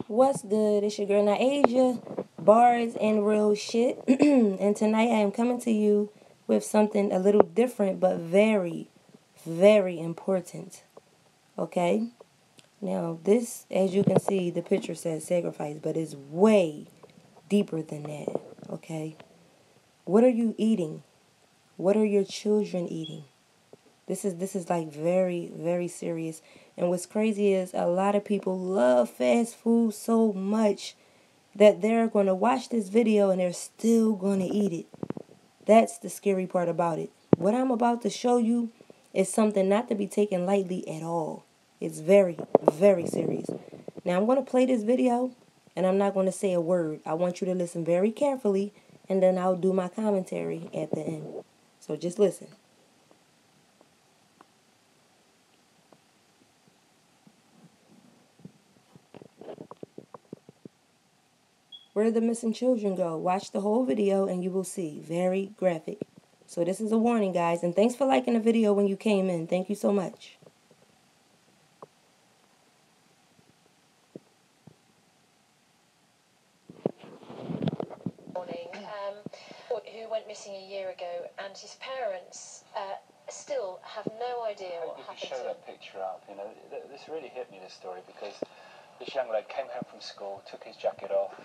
What's good? It's your girl Nasia, Barz and real shit. And tonight I am coming to you with something a little different but very, very important. Okay? Now, this, as you can see, the picture says sacrifice, but it's way deeper than that. Okay? What are you eating? What are your children eating? This is like very, very serious. And what's crazy is a lot of people love fast food so much that they're going to watch this video and they're still going to eat it. That's the scary part about it. What I'm about to show you is something not to be taken lightly at all. It's very, very serious. Now I'm going to play this video and I'm not going to say a word. I want you to listen very carefully and then I'll do my commentary at the end. So just listen. Where did the missing children go? Watch the whole video and you will see. Very graphic. So this is a warning, guys. And thanks for liking the video when you came in. Thank you so much. Who went missing a year ago, and his parents still have no idea what happened to him. If you show that picture up, you know, this really hit me, this story, because this young lad came home from school, took his jacket off,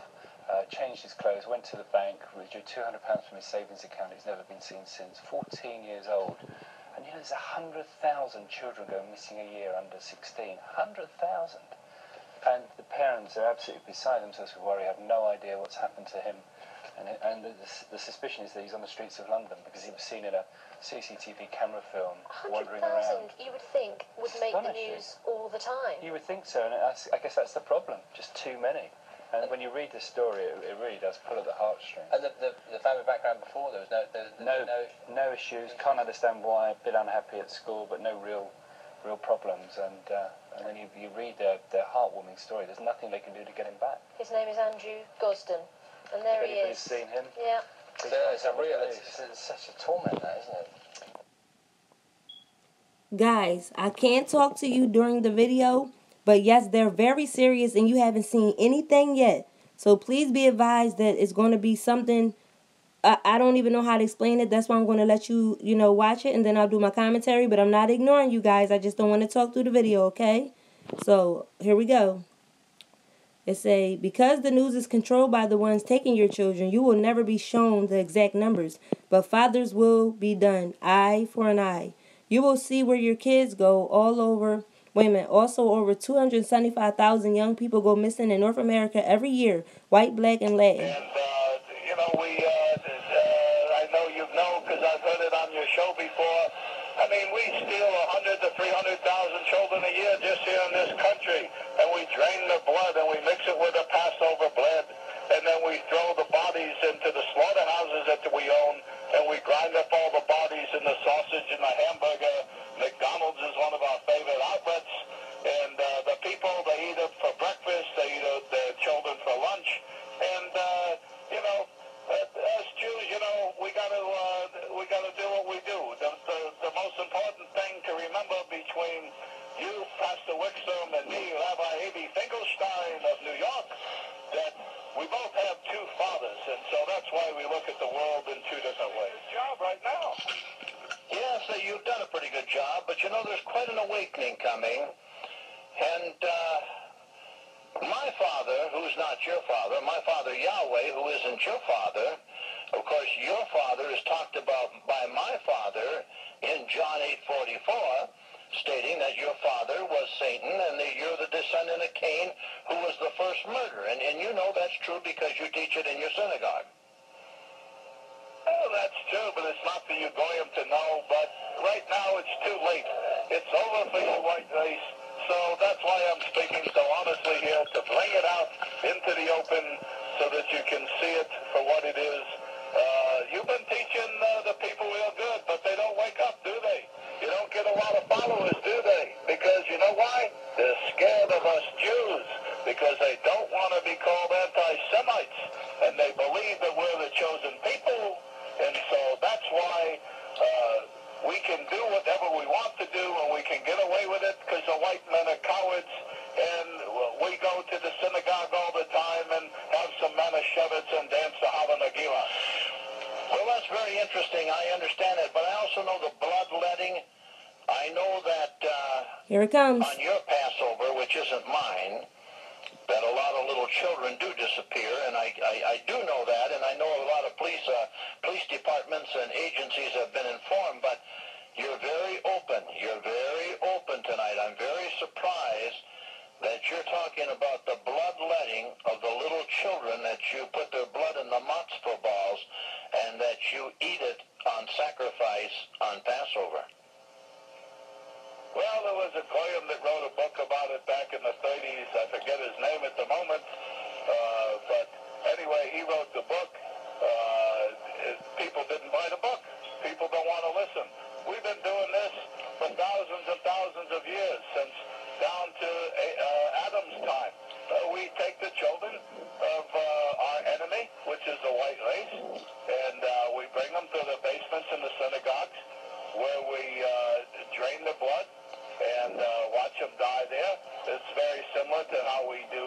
changed his clothes, went to the bank, withdrew £200 from his savings account. He's never been seen since. 14 years old. And you know, there's 100,000 children going missing a year under 16. 100,000. And the parents are absolutely beside themselves with worry, have no idea what's happened to him. And the suspicion is that he's on the streets of London because he was seen in a CCTV camera film wandering around. 100,000, you would think, would make the news all the time. You would think so, and I guess that's the problem. Just too many. And when you read the story, it really does pull at the heartstrings. And the family background before, there was no issues. Can't understand why. A bit unhappy at school, but no real problems. And then you read their heartwarming story. There's nothing they can do to get him back. His name is Andrew Gosden, and there he is. Anybody's seen him? Yeah. it's such a torment, that, isn't it? Guys, I can't talk to you during the video, but yes, they're very serious and you haven't seen anything yet. So please be advised that it's going to be something, I don't even know how to explain it. That's why I'm going to let you, watch it and then I'll do my commentary. But I'm not ignoring you guys. I just don't want to talk through the video, okay? So here we go. It say, because the news is controlled by the ones taking your children, you will never be shown the exact numbers, but fathers will be done, eye for an eye. You will see where your kids go all over. Wait a minute. Also, over 275,000 young people go missing in North America every year, white, black, and Latin. And, I know you know because I've heard it on your show before. I mean, we steal 100 to 300,000 children a year just here in this country, and we drain the blood and we mix it with the Passover blood, and then we throw the bodies into the slaughterhouses that we own, and we grind up all the bodies in the sausage and the hamburger. McDonald's is one of our favorite outlets, and the people, they eat it for breakfast, they eat it, their children for lunch, and, as Jews, we gotta do what we do. The most important thing to remember between you, Pastor Wickstrom, and me, Rabbi Avi Finkelstein of New York, that we both have two fathers, and so that's why we look at the world in two different ways. Good job right now. Yes, you've done a pretty good job, but there's quite an awakening coming, and my father, who's not your father, my father Yahweh, who isn't your father, of course, your father is talked about by my father in John 8:44, stating that your father was Satan and that you're the descendant of Cain, who was the first murderer. And you know that's true because you teach it in your synagogue. Oh, that's true, but it's not for you Goyim to know. But right now it's too late. It's over for you white race. So that's why I'm speaking so honestly here, to bring it out into the open so that you can see it for what it is. You've been teaching the people real good, but they don't wake up, do they? You don't get a lot of followers, do they? Because you know why? They're scared of us Jews, because they don't want to be called anti-Semites, and they believe that we're the chosen people, and so that's why we can do whatever we want to do, and we can get away with it because the white men are cowards, and we go to the synagogue very interesting. I understand it. But I also know the bloodletting. I know that Here it comes. on your Passover, which isn't mine, that a lot of little children do disappear, and I do know that, and I know a lot of police departments and agencies have been informed, but you're very open. You're very open tonight. I'm very surprised that you're talking about the bloodletting of the little children, that you put their blood in the matzo balls, and that you eat it on sacrifice on Passover. Well, there was a Goyim that wrote a book about it back in the 30s. I forget his name at the moment. But anyway, he wrote the book. People didn't buy the book. People don't want to listen. We've been doing this for thousands and thousands of years, since down to Adam's time. We take the children of our enemy, which is the white race, and we bring them to the basements in the synagogues, where we drain the blood and watch them die there. It's very similar to how we do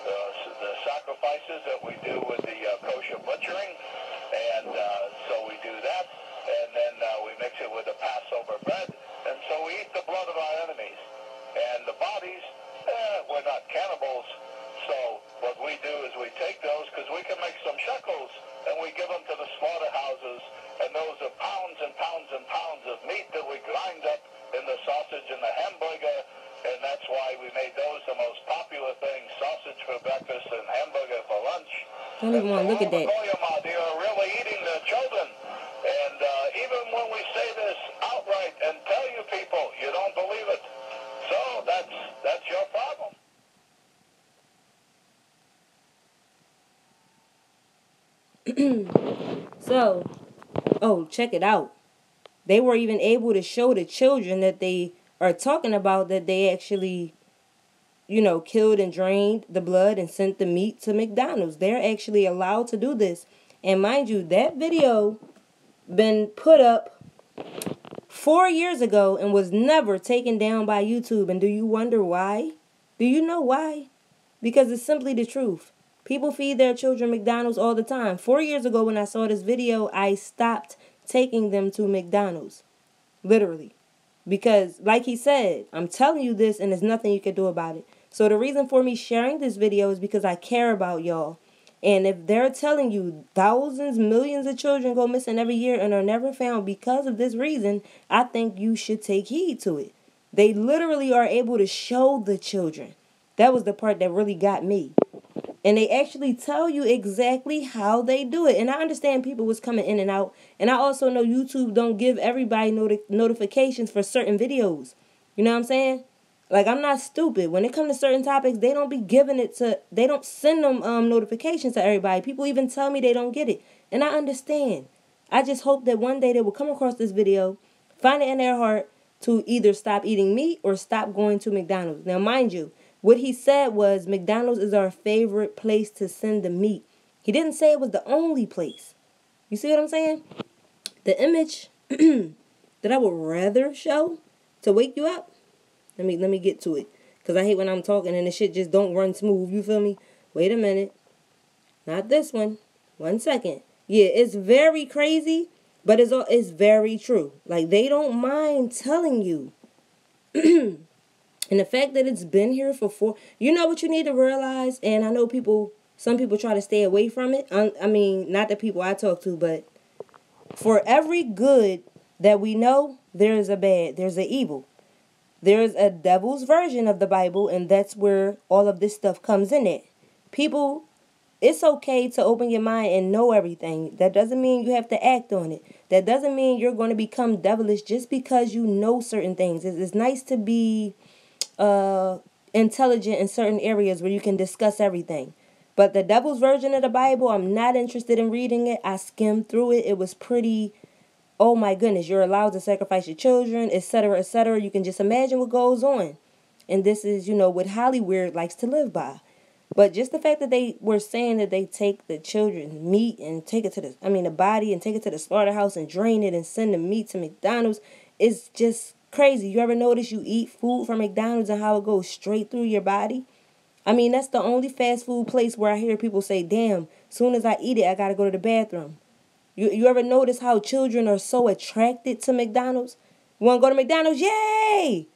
the sacrifices that we do with the kosher butchering, and so we do that, and then we mix it with the Passover bread, and so we eat the blood of our enemies. And the bodies, we're not cannibals, so what we do is we take those, because we can make some shekels, and we give them to the slaughterhouses, and those are pounds and pounds and pounds of meat that we grind up in the sausage and the hamburger, and that's why we made those the most popular thing, sausage for breakfast and hamburger for lunch. I don't even want to look at that. They are really eating their children, and even when we say this outright and tell you people, you don't believe it. So that's your problem. So, oh, check it out. They were even able to show the children that they are talking about, that they actually, killed and drained the blood and sent the meat to McDonald's. They're actually allowed to do this. And mind you, that video been put up 4 years ago and was never taken down by YouTube. And do you wonder why? Do you know why? Because it's simply the truth. People feed their children McDonald's all the time. 4 years ago when I saw this video, I stopped taking them to McDonald's. Literally. Because, like he said, I'm telling you this and there's nothing you can do about it. So the reason for me sharing this video is because I care about y'all. And if they're telling you thousands, millions of children go missing every year and are never found because of this reason, I think you should take heed to it. They literally are able to show the children. That was the part that really got me. And they actually tell you exactly how they do it. And I understand people was coming in and out. And I also know YouTube don't give everybody notifications for certain videos. You know what I'm saying? Like, I'm not stupid. When it comes to certain topics, they don't be giving it to, they don't send them notifications to everybody. People even tell me they don't get it. And I understand. I just hope that one day they will come across this video, find it in their heart to either stop eating meat or stop going to McDonald's. Now, mind you, what he said was McDonald's is our favorite place to send the meat. He didn't say it was the only place. You see what I'm saying? The image that I would rather show to wake you up. Let me get to it. Because I hate when I'm talking and the shit just don't run smooth. You feel me? Wait a minute. Not this one. 1 second. Yeah, it's very crazy, but it's very true. Like, they don't mind telling you. And the fact that it's been here for 4... You know what you need to realize? And I know some people try to stay away from it. I mean, not the people I talk to, but for every good that we know, there's a bad. There's an evil. There's a devil's version of the Bible, and that's where all of this stuff comes in at. People, it's okay to open your mind and know everything. That doesn't mean you have to act on it. That doesn't mean you're going to become devilish just because you know certain things. It's nice to be intelligent in certain areas where you can discuss everything. But the devil's version of the Bible, I'm not interested in reading it. I skimmed through it. It was pretty, oh my goodness, you're allowed to sacrifice your children, etc., etc. You can just imagine what goes on. And this is, what Hollywood likes to live by. But just the fact that they were saying that they take the children's meat and take it to the body and take it to the slaughterhouse and drain it and send the meat to McDonald's is just crazy. You ever notice you eat food from McDonald's and how it goes straight through your body? I mean, that's the only fast food place where I hear people say, damn, soon as I eat it, I got to go to the bathroom. You ever notice how children are so attracted to McDonald's? You want to go to McDonald's? Yay!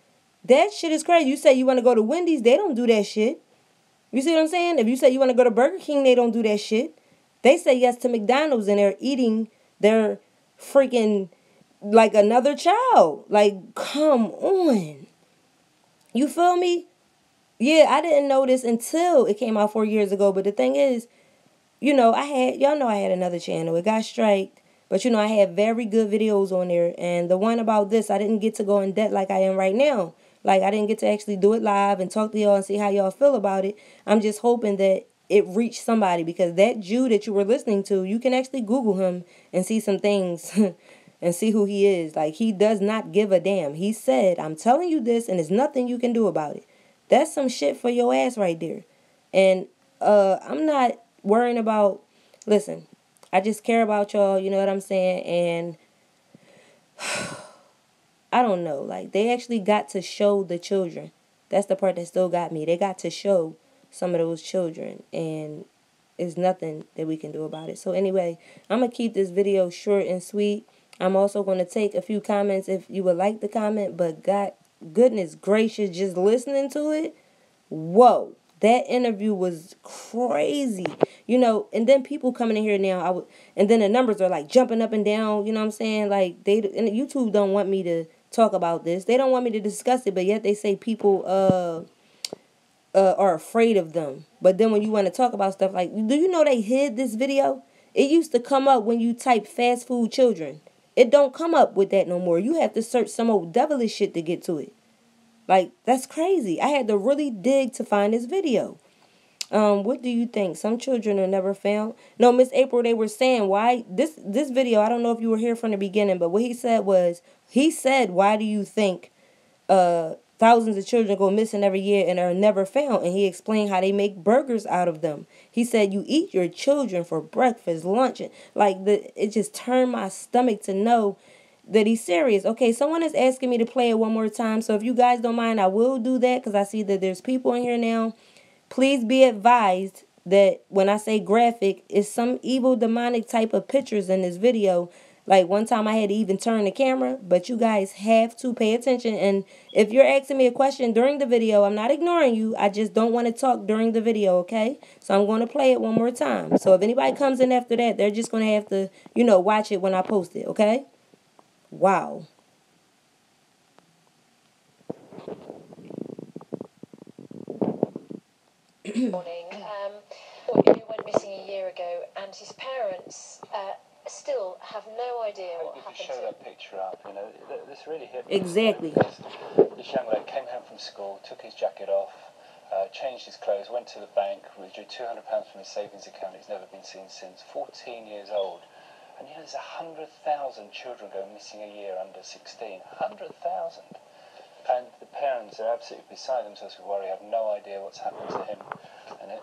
That shit is crazy. You say you want to go to Wendy's, they don't do that shit. You see what I'm saying? If you say you want to go to Burger King, they don't do that shit. They say yes to McDonald's and they're eating their freaking like another child. Like, come on. You feel me? Yeah, I didn't know this until it came out 4 years ago. But the thing is, y'all know I had another channel. It got striked. But, I had very good videos on there. And the one about this, I didn't get to go in depth like I am right now. Like, I didn't get to actually do it live and talk to y'all and see how y'all feel about it. I'm just hoping that it reached somebody. Because that Jew that you were listening to, you can actually Google him and see some things and see who he is. Like, he does not give a damn. He said, I'm telling you this and there's nothing you can do about it. That's some shit for your ass right there. And I'm not worrying about, listen, I just care about y'all, you know what I'm saying? And I don't know, like, they actually got to show the children. That's the part that still got me. They got to show some of those children, and there's nothing that we can do about it. So anyway, I'm going to keep this video short and sweet. I'm also going to take a few comments if you would like the comment, but goodness gracious, just listening to it, whoa, that interview was crazy, and then people coming in here now, and then the numbers are like jumping up and down, you know what I'm saying, like and YouTube don't want me to talk about this, they don't want me to discuss it, but yet they say people are afraid of them. But then when you want to talk about stuff like, do you know they hid this video? It used to come up when you type fast food children. It don't come up with that no more. You have to search some old devilish shit to get to it. Like, that's crazy. I had to really dig to find this video. What do you think? Some children are never found. No, Miss April, they were saying why this video, I don't know if you were here from the beginning, but what he said was, why do you think thousands of children go missing every year and are never found? And he explained how they make burgers out of them. He said you eat your children for breakfast, lunch, and it just turned my stomach to know that he's serious. Okay, someone is asking me to play it one more time, so if you guys don't mind, I will do that because I see that there's people in here now. Please be advised that when I say graphic, it's some evil demonic type of pictures in this video. Like, one time I had to even turn the camera, but you guys have to pay attention. And if you're asking me a question during the video, I'm not ignoring you. I just don't want to talk during the video, okay? So I'm going to play it one more time. So if anybody comes in after that, they're just going to have to, watch it when I post it, okay? Wow. Morning. Boy who went missing a year ago, and his parents still have no idea what happened to him. Show that picture up, this really hit me. Exactly. This young lad came home from school, took his jacket off, changed his clothes, went to the bank, withdrew £200 from his savings account. He's never been seen since. 14 years old. And there's 100,000 children go missing a year under 16. 100,000. And the parents are absolutely beside themselves with worry, have no idea what's happened to him.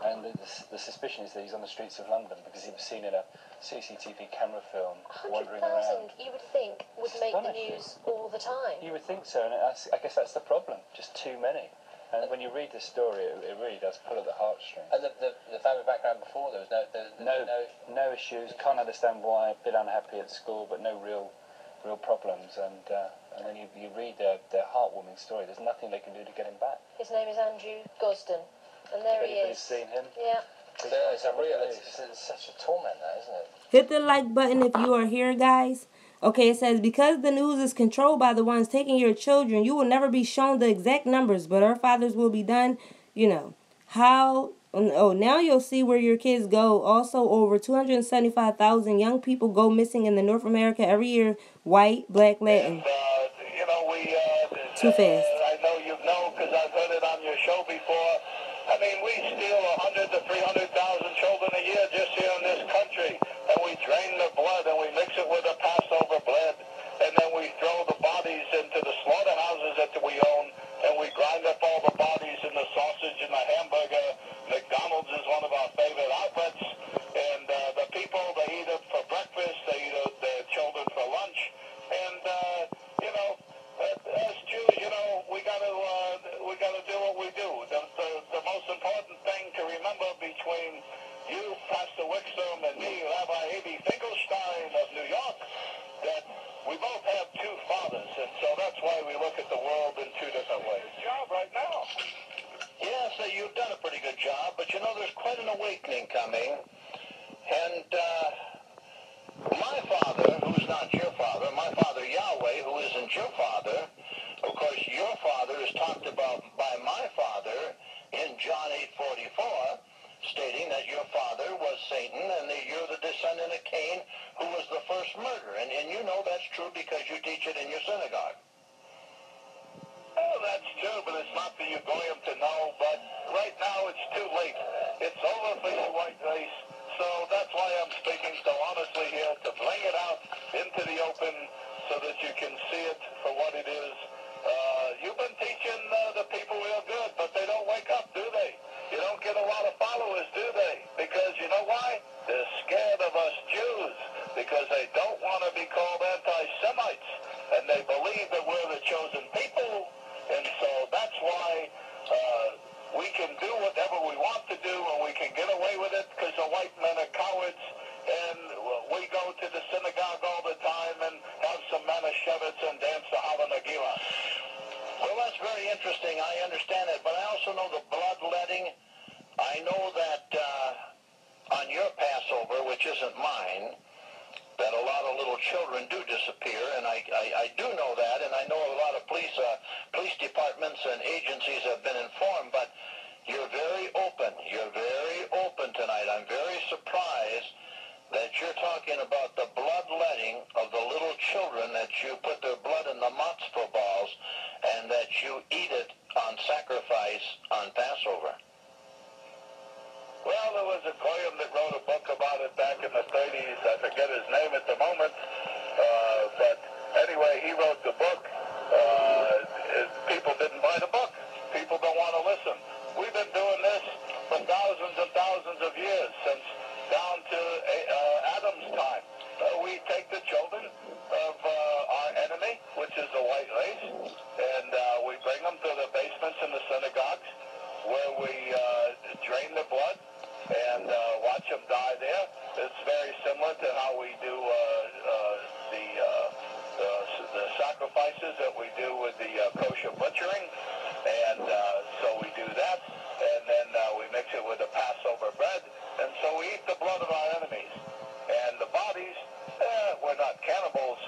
And the suspicion is that he's on the streets of London because he was seen in a CCTV camera film wandering around. 100,000, you would think, would make the news all the time. You would think so, and I guess that's the problem. Just too many. And when you read the story, it really does pull at the heartstrings. And the family background before, there was no issues. Can't understand why. A bit unhappy at school, but no real problems. And then you read their heartwarming story. There's nothing they can do to get him back. His name is Andrew Gosden, and there he is. Seen him? Yeah. It's such a torment, that, isn't it? Hit the like button if you are here, guys. Okay, it says, because the news is controlled by the ones taking your children, you will never be shown the exact numbers, but our fathers will be done, how. Oh, now you'll see where your kids go. Also, over 275,000 young people go missing in the North America every year. White, black, Latin. Too fast. I know you know because I've heard it on your show before. I mean, we steal 100 to 300,000 children a year just here in this country, and we drain the blood and we mix it with the Passover blood, and then we throw the bodies into the slaughterhouses that we own, and we grind up all the bodies in the sausage and the hamburger. McDonald's is one of our favorite outlets, and the people, they eat it for breakfast, they eat their children for lunch, and as Jews, we gotta do what we do. The most important good job, but you know there's quite an awakening coming. And my father, who's not your father, my father Yahweh, who isn't your father, of course your father is talked about by my father in John 8:44, stating that your father was Satan and that you're the descendant of Cain, who was the first murderer. And you know that's true because you teach it in your synagogue. Oh, that's true, but it's not for you, Goyim, to know. But right now it's too late. It's over for you, white race. So that's why I'm speaking so honestly here, to bring it out into the open so that you can see it for what it is. You've been teaching the people real good, but they don't wake up, do they? You don't get a lot of followers, do they? Because you know why? They're scared of us Jews, because they don't want to be called anti-Semites, and they believe that we're the chosen people. And so that's why we can do whatever we want to do, and we can get away with it because the white men are cowards. And we go to the synagogue all the time and have some Manischewitz and dance the Hava Nagila. Well, that's very interesting. I understand it, but I also know the bloodletting. I know that on your Passover, which isn't mine, that a lot of little children do disappear, and I do know that, and I know a lot of police departments and agencies have been informed, but you're very open. You're very open tonight. I'm very surprised that you're talking about the bloodletting of the little children, that you put their blood in the matzo balls, and that you eat it on sacrifice on Passover. Well, there was a Goyim that wrote a book about it back in the 30s. I forget his name at the moment. But anyway, he wrote the book. People didn't buy the book. People don't want to listen. We've been doing this for thousands and thousands of years, since down to Adam's time. We take the children of our enemy, which is the white race, and we bring them to the basements in the synagogues, where we drain the blood and watch them die there. It's very similar to how we do the sacrifices that we do with the kosher butchering. And so we do that, and then we mix it with the Passover bread, and so we eat the blood of our enemies. And the bodies, we're not cannibals,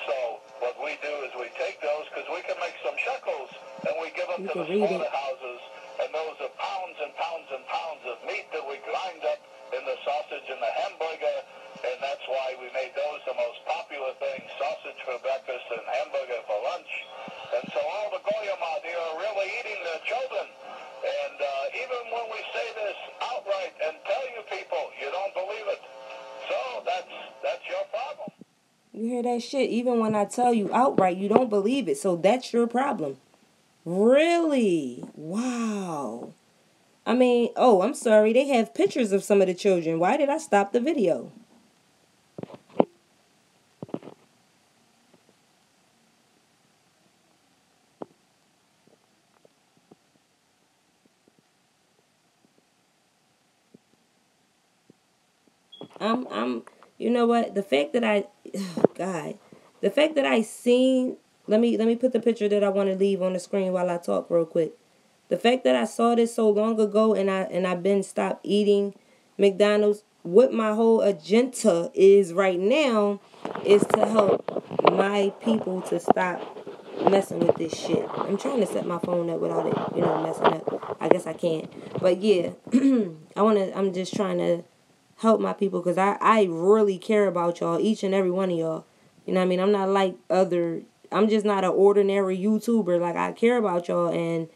so what we do is we take those, because we can make some shekels, and we give them to the slaughterhouses. And those are pounds and pounds and pounds of meat that we grind up in the sausage and the hamburger, and that's why we made those the most popular things, sausage for breakfast and hamburger for lunch. And so all the Goyim out here are really eating their children. And even when we say this outright and tell you people, you don't believe it. So that's your problem. You hear that shit? Even when I tell you outright, you don't believe it. So that's your problem. Really? Wow. I mean, oh, I'm sorry. They have pictures of some of the children. Why did I stop the video? You know what? The fact that the fact that I seen, let me put the picture that I want to leave on the screen while I talk real quick. The fact that I saw this so long ago and I've been stopped eating McDonald's, what my whole agenda is right now is to help my people to stop messing with this shit. I'm trying to set my phone up without it, messing up. I guess I can't. But yeah, I'm just trying to help my people, because I really care about y'all, each and every one of y'all. You know what I mean? I'm not like I'm just not an ordinary YouTuber. Like, I care about y'all, and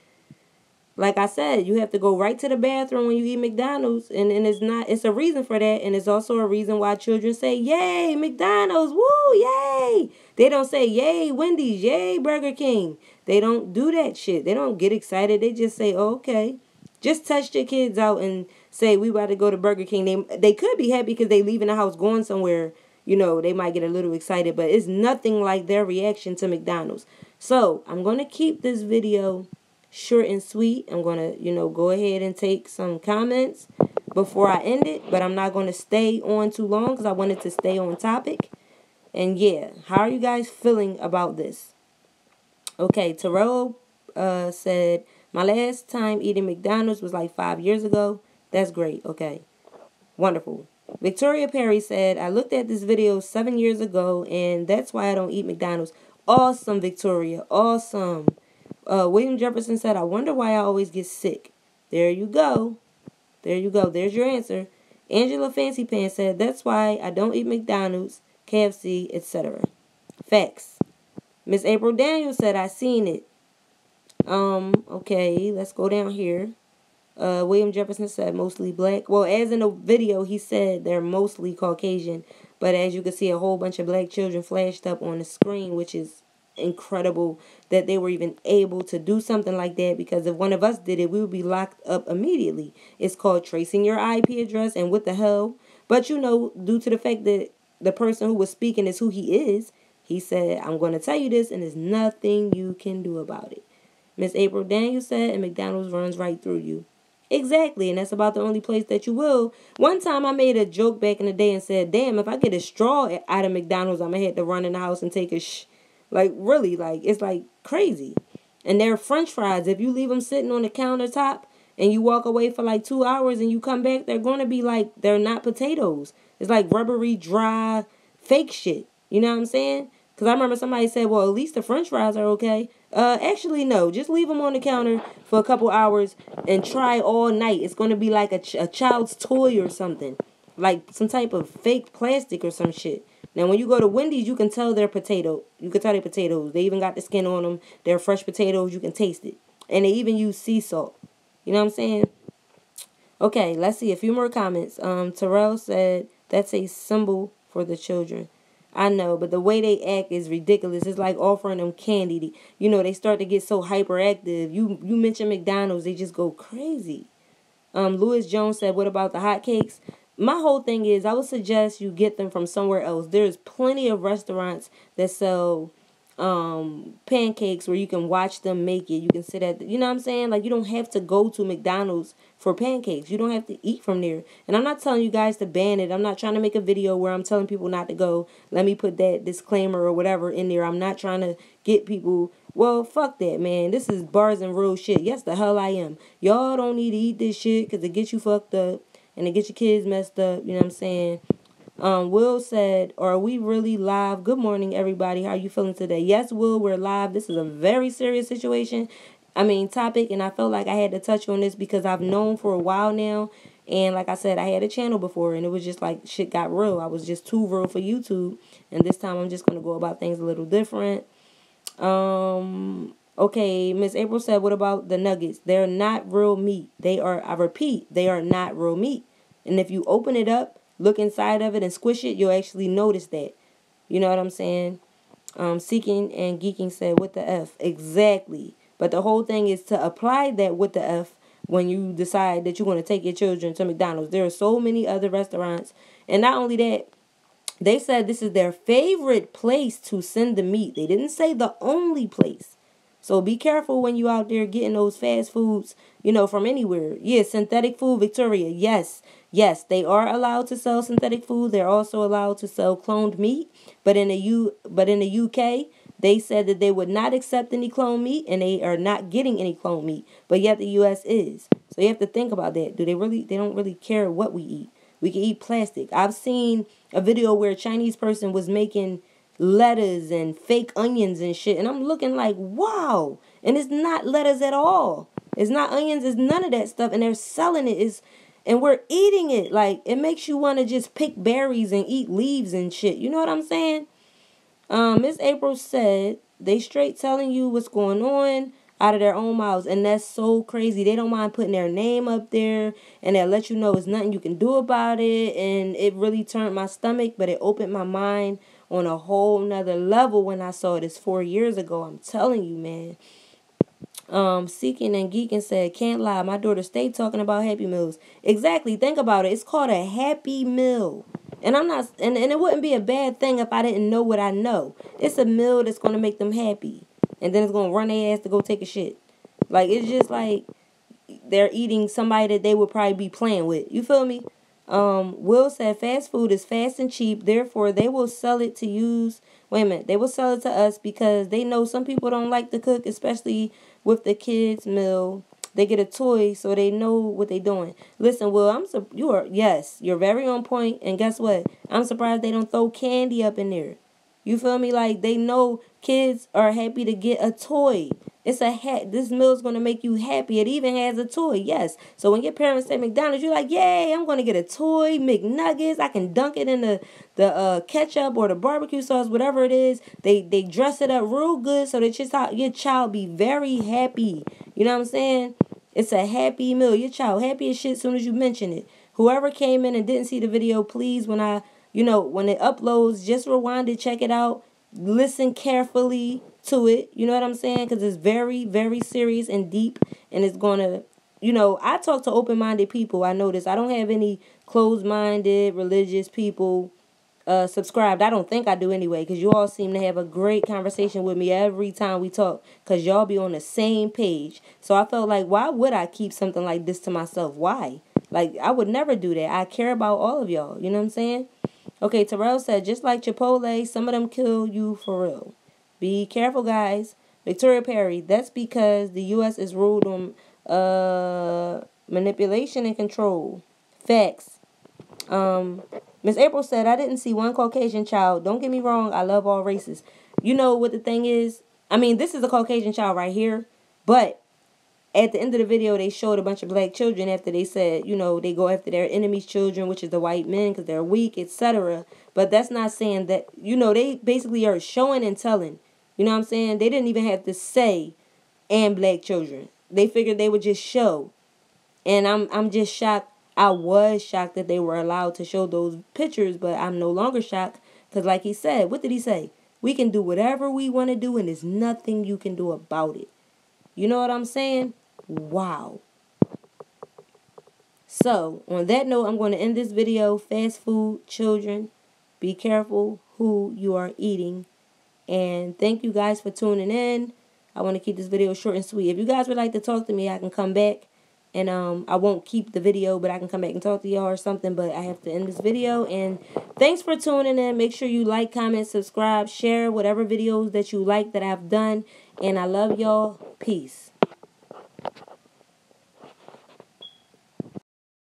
like I said, you have to go right to the bathroom when you eat McDonald's, and it's a reason for that, and it's also a reason why children say, yay, McDonald's, woo, yay. They don't say, yay, Wendy's, yay, Burger King. They don't do that shit. They don't get excited. They just say, oh, okay. Just test your kids out and say, we about to go to Burger King. They could be happy because they leaving the house going somewhere. They might get a little excited, but it's nothing like their reaction to McDonald's. So I'm going to keep this video short and sweet. I'm going to, go ahead and take some comments before I end it, but I'm not going to stay on too long because I wanted to stay on topic. And yeah, how are you guys feeling about this? Okay, Terrell said, My last time eating McDonald's was like 5 years ago. That's great. Okay. Wonderful. Victoria Perry said, I looked at this video 7 years ago, and that's why I don't eat McDonald's. Awesome, Victoria. Awesome. William Jefferson said, I wonder why I always get sick. There you go. There you go. There's your answer. Angela Fancy Pants said, that's why I don't eat McDonald's, KFC, etc. Facts. Miss April Daniels said, I seen it. Okay, let's go down here. William Jefferson said mostly black. Well, as in the video, he said they're mostly Caucasian. But as you can see, a whole bunch of black children flashed up on the screen, which is incredible that they were even able to do something like that, because if one of us did it, we would be locked up immediately. It's called tracing your IP address, and what the hell? But you know, due to the fact that the person who was speaking is who he is, he said, I'm going to tell you this, and there's nothing you can do about it. Miss April Daniels said, and McDonald's runs right through you. Exactly, and that's about the only place that you will. One time I made a joke back in the day and said, damn, if I get a straw out of McDonald's, I'm going to have to run in the house and take a Like, really, like, it's like crazy. And they're French fries. If you leave them sitting on the countertop and you walk away for like 2 hours and you come back, they're going to be like, they're not potatoes. It's like rubbery, dry, fake shit. You know what I'm saying? Because I remember somebody said, well, at least the French fries are okay. Actually, no. Just leave them on the counter for a couple hours and try all night. It's going to be like a child's toy or something. Like some type of fake plastic or some shit. Now, when you go to Wendy's, you can tell they're potato. You can tell they're potatoes. They even got the skin on them. They're fresh potatoes. You can taste it. And they even use sea salt. You know what I'm saying? Okay, let's see. A few more comments. Terrell said, that's a symbol for the children. I know, but the way they act is ridiculous. It's like offering them candy. You know, they start to get so hyperactive. You mention McDonald's, they just go crazy. Louis Jones said, what about the hotcakes? My whole thing is, I would suggest you get them from somewhere else. There's plenty of restaurants that sell pancakes where you can watch them make it. You can sit at, you know what I'm saying? Like, you don't have to go to McDonald's for pancakes. You don't have to eat from there. And I'm not telling you guys to ban it. I'm not trying to make a video where I'm telling people not to go. Let me put that disclaimer or whatever in there. I'm not trying to get people, well, fuck that, man. This is Barz and real shit. Yes, the hell I am. Y'all don't need to eat this shit because it gets you fucked up and it gets your kids messed up. You know what I'm saying? Will said, are we really live? Good morning, everybody. How are you feeling today? Yes, Will, we're live. This is a very serious topic, and I felt like I had to touch on this because I've known for a while now, and like I said, I had a channel before, and it was just like shit got real. I was just too real for YouTube, and this time I'm just going to go about things a little different. Okay, Miss April said, what about the nuggets? They're not real meat. They are, I repeat, they are not real meat. And if you open it up, look inside of it and squish it, you'll actually notice that. You know what I'm saying? Seeking and Geeking said, what the F? Exactly. But the whole thing is to apply that with the F when you decide that you're going to take your children to McDonald's. There are so many other restaurants. And not only that, they said this is their favorite place to send the meat. They didn't say the only place. So be careful when you out there getting those fast foods, you know, from anywhere. Yeah, synthetic food, Victoria. Yes, they are allowed to sell synthetic food. They're also allowed to sell cloned meat. But in the UK, they said that they would not accept any cloned meat, and they are not getting any cloned meat. But yet the US is. So you have to think about that. They don't really care what we eat. We can eat plastic. I've seen a video where a Chinese person was making lettuce and fake onions and shit, and I'm looking like, wow. And it's not lettuce at all. It's not onions. It's none of that stuff, and they're selling it. And we're eating it. Like, it makes you want to just pick berries and eat leaves and shit. You know what I'm saying? Miss April said they straight telling you what's going on out of their own mouths, and that's so crazy. They don't mind putting their name up there, and they'll let you know there's nothing you can do about it. And it really turned my stomach, but it opened my mind on a whole nother level when I saw this 4 years ago. I'm telling you, man. Seeking and Geeking said, can't lie, my daughter stayed talking about Happy Meals. Exactly, think about it. It's called a Happy Meal. And I'm not, and it wouldn't be a bad thing if I didn't know what I know. It's a meal that's going to make them happy. And then it's going to run their ass to go take a shit. Like, it's just like they're eating somebody that they would probably be playing with. You feel me? Will said fast food is fast and cheap. Therefore, they will sell it to use. Wait a minute. They will sell it to us because they know some people don't like to cook, especially with the kids' meal. They get a toy so they know what they're doing. Listen, Will, you're very on point. And guess what? I'm surprised they don't throw candy up in there. You feel me? Like, they know kids are happy to get a toy. It's a hat. This meal's going to make you happy. It even has a toy. Yes. So when your parents say McDonald's, you're like, yay, I'm going to get a toy, McNuggets. I can dunk it in the ketchup or the barbecue sauce, whatever it is. They dress it up real good so that your child be very happy. You know what I'm saying? It's a happy meal. Your child happy as shit as soon as you mention it. Whoever came in and didn't see the video, please, when it uploads, just rewind it, check it out. Listen carefully to it. You know what I'm saying? Because it's very, very serious and deep. And it's going to, I talk to open-minded people. I notice I don't have any closed-minded religious people subscribed. I don't think I do anyway, because you all seem to have a great conversation with me every time we talk, because y'all be on the same page. So I felt like, why would I keep something like this to myself? Why? Like, I would never do that. I care about all of y'all. You know what I'm saying? Okay, Terrell said, just like Chipotle, some of them kill you for real. Be careful, guys. Victoria Perry, that's because the U.S. is ruled on manipulation and control. Facts. Miss April said, I didn't see one Caucasian child. Don't get me wrong, I love all races. You know what the thing is? I mean, this is a Caucasian child right here, but at the end of the video, they showed a bunch of black children after they said, they go after their enemy's children, which is the white men, because they're weak, etc. But that's not saying that, they basically are showing and telling. You know what I'm saying? They didn't even have to say, and black children. They figured they would just show. And I'm just shocked. I was shocked that they were allowed to show those pictures, but I'm no longer shocked. Because like he said, what did he say? We can do whatever we want to do, and there's nothing you can do about it. You know what I'm saying? Wow. So, on that note, I'm going to end this video. Fast food, children, be careful who you are eating. And thank you guys for tuning in. I want to keep this video short and sweet. If you guys would like to talk to me, I can come back. And I won't keep the video, but I can come back and talk to y'all or something. But I have to end this video. And thanks for tuning in. Make sure you like, comment, subscribe, share whatever videos that you like that I've done. And I love y'all. Peace.